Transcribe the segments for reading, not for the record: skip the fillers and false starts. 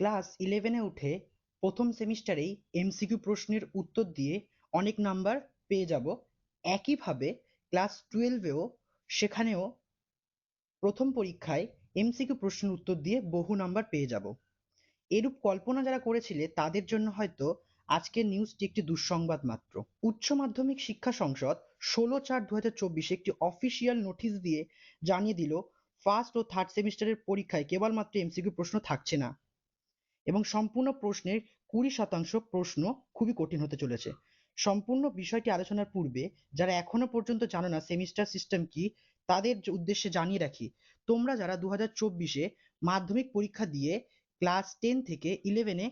Class 11-এ উঠে প্রথম সেমিস্টারেই MCQ প্রশ্নের উত্তর দিয়ে অনেক নাম্বার পেয়ে যাব, একইভাবে ক্লাস 12-এও সেখানেও প্রথম পরীক্ষায় এমসিকিউ প্রশ্নের উত্তর দিয়ে বহু নাম্বার পেয়ে যাব। এরূপ কল্পনা যারা করেছিলে তাদের জন্য হয়তো আজকের নিউজটি একটি দুঃসংবাদ মাত্র। উচ্চ মাধ্যমিক শিক্ষা সংসদ 16/4/2024 একটি অফিসিয়াল নোটিশ দিয়ে জানিয়ে দিল ফার্স্ট ও থার্ড সেমিস্টারের পরীক্ষায় কেবলমাত্র এমসিকিউ প্রশ্ন থাকছে না এবং সম্পূর্ণ প্রশ্নের 20% প্রশ্ন খুবই কঠিন হতে চলেছে। সম্পূর্ণ বিষয়টি আলোচনার পূর্বে যারা এখনো পর্যন্ত জানো না সেমিস্টার সিস্টেম কি, তাদের উদ্দেশ্যে জানিয়ে রাখি, তোমরা যারা 2024-এ মাধ্যমিক পরীক্ষা দিয়ে ক্লাস 10 থেকে 11-এ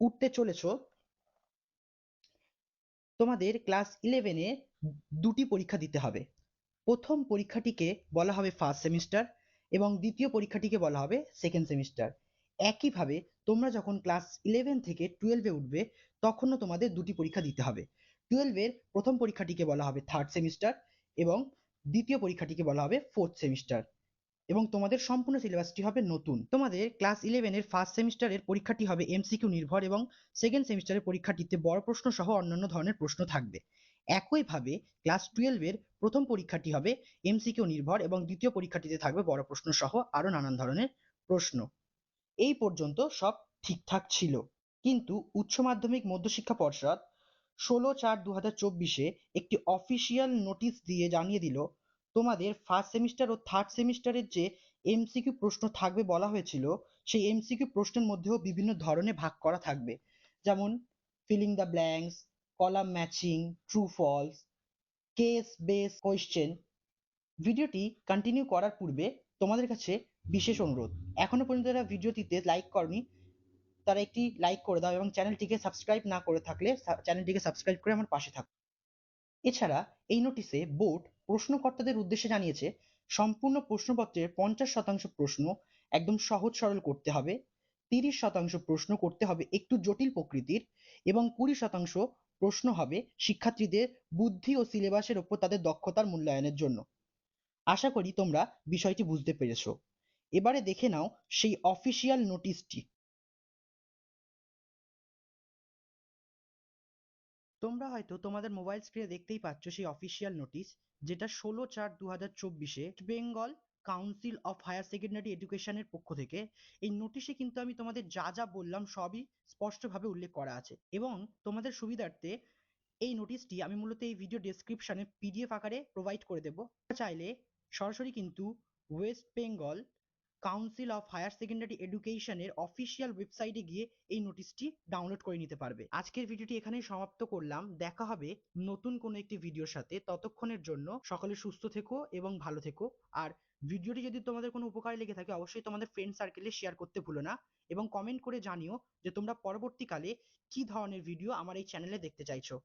উঠতে চলেছ, তোমাদের ক্লাস 11-এ দুটি পরীক্ষা দিতে হবে। প্রথম পরীক্ষাটিকে বলা হবে ফার্স্ট সেমিস্টার এবং দ্বিতীয় পরীক্ষাটিকে বলা হবে সেকেন্ড সেমিস্টার। একইভাবে তোমরা যখন ক্লাস 11 থেকে 12-এ উঠবে তখনও তোমাদের দুটি পরীক্ষা দিতে হবে। 12-এর প্রথম পরীক্ষাটিকে বলা হবে থার্ড সেমিস্টার এবং দ্বিতীয় পরীক্ষাটিকে বলা হবে ফোর্থ সেমিস্টার এবং তোমাদের সম্পূর্ণ সিলেবাসটি হবে নতুন। তোমাদের ক্লাস 11-এর ফার্স্ট সেমিস্টারের পরীক্ষাটি হবে এমসিকিউ নির্ভর এবং সেকেন্ড সেমিস্টারের পরীক্ষাটিতে বড় প্রশ্ন সহ অন্যান্য ধরনের প্রশ্ন থাকবে। একইভাবে ক্লাস 12-এর প্রথম পরীক্ষাটি হবে এমসিকিউ নির্ভর এবং দ্বিতীয় পরীক্ষাটিতে থাকবে বড় প্রশ্ন সহ আরো নানান ধরনের প্রশ্ন। এই পর্যন্ত সব ঠিকঠাক ছিল, কিন্তু উচ্চ মাধ্যমিক মধ্যশিক্ষা পর্ষদ 16/4/2024-এ একটি অফিসিয়াল নোটিশ দিয়ে জানিয়ে দিল তোমাদের ফার্স্ট সেমিস্টার ও থার্ড সেমিস্টারের যে এমসিকিউ প্রশ্ন থাকবে বলা হয়েছিল, সেই এমসিকিউ প্রশ্নের মধ্যেও বিভিন্ন ধরনের ভাগ করা থাকবে, যেমন filling the blanks, column matching, true false, case base question. ভিডিওটি কন্টিনিউ করার পূর্বে তোমাদের কাছে বিশেষ অনুরোধ, এখনো পর্যন্ত যারা ভিডিওটিতে লাইক করনি তারা একটি লাইক করে দাও এবং চ্যানেলটিকে সাবস্ক্রাইব না করে থাকলে চ্যানেলটিকে সাবস্ক্রাইব করে আমার পাশে থাকো। এছাড়া এই নোটিশে বোর্ড প্রশ্নকর্তাদের উদ্দেশ্যে জানিয়েছে সম্পূর্ণ প্রশ্নপত্রের 50% প্রশ্ন একদম সহজ সরল করতে হবে, 30% প্রশ্ন করতে হবে একটু জটিল প্রকৃতির এবং 20% প্রশ্ন হবে শিক্ষার্থীদের বুদ্ধি ও সিলেবাসের ওপর তাদের দক্ষতার মূল্যায়নের জন্য। আশা করি তোমরা বিষয়টি বুঝতে পেরেছো। এবারে দেখে নাও সেই অফিসিয়াল নোটিশটি। তোমরা হয়তো তোমাদের মোবাইল স্ক্রিনে দেখতেই পাচ্ছ সেই অফিসিয়াল নোটিশ, যেটা 16/4/2024-এ Bengal council of higher secondary এডুকেশনের পক্ষ থেকে। এই নোটিশে কিন্তু আমি তোমাদের যা যা বললাম সবই স্পষ্টভাবে উল্লেখ করা আছে এবং তোমাদের সুবিধার্থে এই নোটিশটি আমি মূলত এই ভিডিও ডেসক্রিপশনে পিডিএফ আকারে প্রোভাইড করে দেবো। চাইলে সরাসরি কিন্তু West Bengal council of higher secondary এডুকেশনের অফিসিয়াল ওয়েবসাইটে গিয়ে এই নোটিশটি ডাউনলোড করে নিতে পারবে। আজকের ভিডিওটি এখানেই সমাপ্ত করলাম, দেখা হবে নতুন কোনো একটি ভিডিওর সাথে। ততক্ষণের জন্য সকলে সুস্থ থেকো এবং ভালো থেকো। আর ভিডিওটি যদি তোমাদের কোনো উপকারে লেগে থাকে অবশ্যই তোমাদের ফ্রেন্ড সার্কেলে শেয়ার করতে ভুলো না এবং কমেন্ট করে জানিও যে তোমরা পরবর্তীকালে কি ধরনের ভিডিও আমার এই চ্যানেলে দেখতে চাইছো।